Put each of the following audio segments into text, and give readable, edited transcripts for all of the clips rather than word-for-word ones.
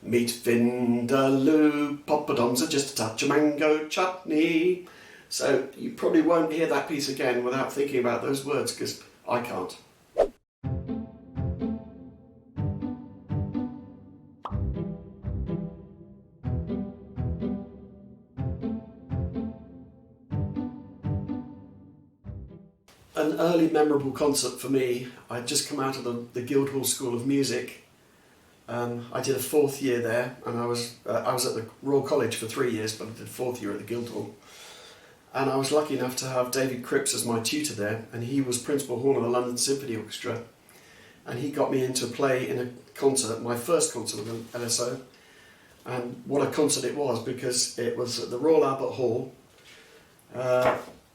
Meat vindaloo, poppadoms are just a touch of mango chutney. So you probably won't hear that piece again without thinking about those words, because I can't. An early memorable concert for me, I'd just come out of the Guildhall School of Music. I did a 4th year there, and I was at the Royal College for 3 years, but I did 4th year at the Guildhall. And I was lucky enough to have David Cripps as my tutor there, and he was principal horn of the London Symphony Orchestra. And he got me into play in a concert, my first concert with an LSO. And what a concert it was, because it was at the Royal Albert Hall,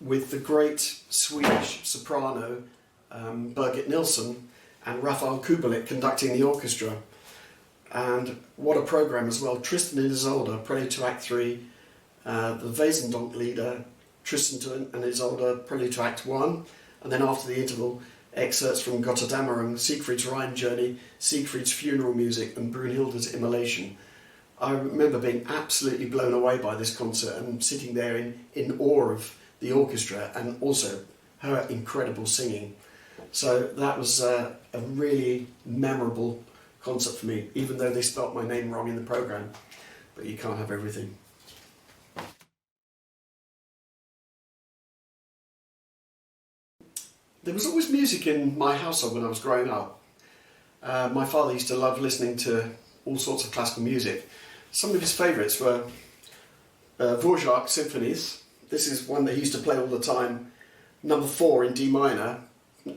with the great Swedish soprano Birgit Nilsson and Rafael Kubelik conducting the orchestra. And what a programme as well. Tristan and Isolde, Prelude to Act 3, the Wesendonck Lieder, Tristan and Isolde, Prelude to Act 1, and then after the interval, excerpts from Gotterdammerung, Siegfried's Rhine Journey, Siegfried's Funeral Music, and Brunhilde's Immolation. I remember being absolutely blown away by this concert and sitting there in awe of the orchestra and also her incredible singing. So that was a really memorable concert for me, even though they spelt my name wrong in the programme. But you can't have everything. There was always music in my household when I was growing up. My father used to love listening to all sorts of classical music. Some of his favourites were Dvorak symphonies. This is one that he used to play all the time. Number 4 in D minor.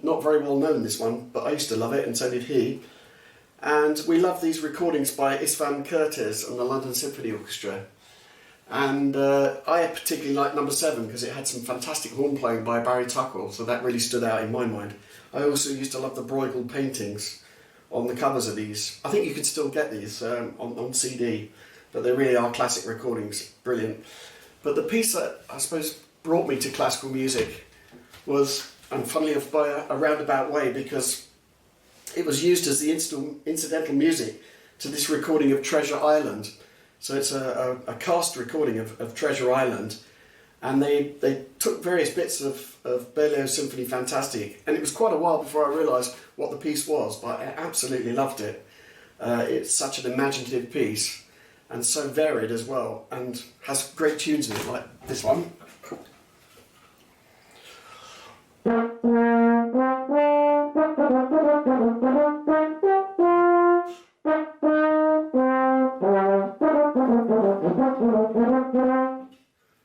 Not very well known, this one, but I used to love it, and so did he. And we loved these recordings by Istvan Kertész and the London Symphony Orchestra. And I particularly liked number 7 because it had some fantastic horn playing by Barry Tuckle, so that really stood out in my mind. I also used to love the Bruegel paintings on the covers of these. I think you can still get these on CD, but they really are classic recordings. Brilliant. But the piece that I suppose brought me to classical music was, and funnily enough by a roundabout way, because it was used as the incidental music to this recording of Treasure Island. So it's a cast recording of Treasure Island, and they took various bits of Berlioz Symphony Fantastique, and it was quite a while before I realised what the piece was, but I absolutely loved it. It's such an imaginative piece, and so varied as well, and has great tunes in it, like this one.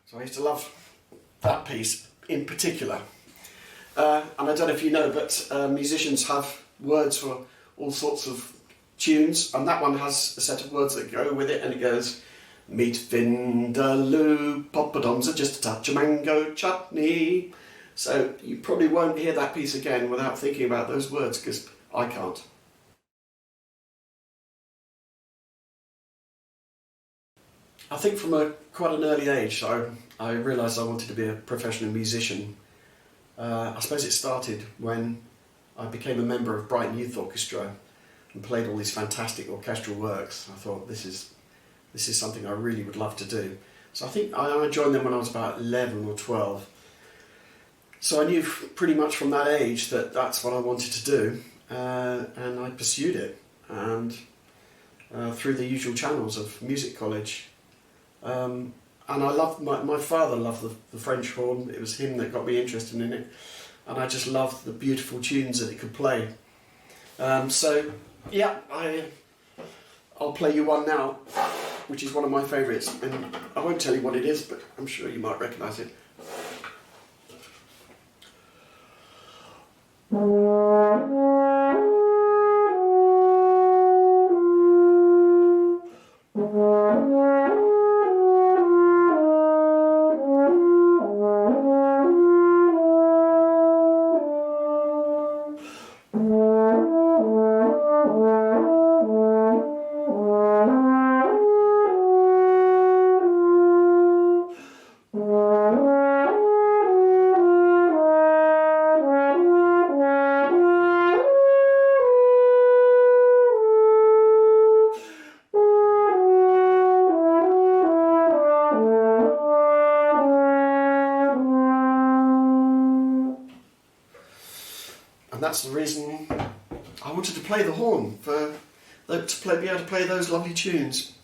So I used to love that piece in particular. And I don't know if you know, but musicians have words for all sorts of tunes, and that one has a set of words that go with it, and it goes, Meat vindaloo, poppadoms are just a touch of mango chutney. So you probably won't hear that piece again without thinking about those words, because I can't. I think from quite an early age I realised I wanted to be a professional musician. I suppose it started when I became a member of Brighton Youth Orchestra and played all these fantastic orchestral works. I thought, this is something I really would love to do. So I think I joined them when I was about 11 or 12. So I knew pretty much from that age that that's what I wanted to do, and I pursued it, and through the usual channels of music college. And I loved, my father loved the French horn. It was him that got me interested in it, and I just loved the beautiful tunes that it could play. So yeah, I'll play you one now, which is one of my favourites, and I won't tell you what it is, but I'm sure you might recognise it. that's the reason I wanted to play the horn, be able to play those lovely tunes.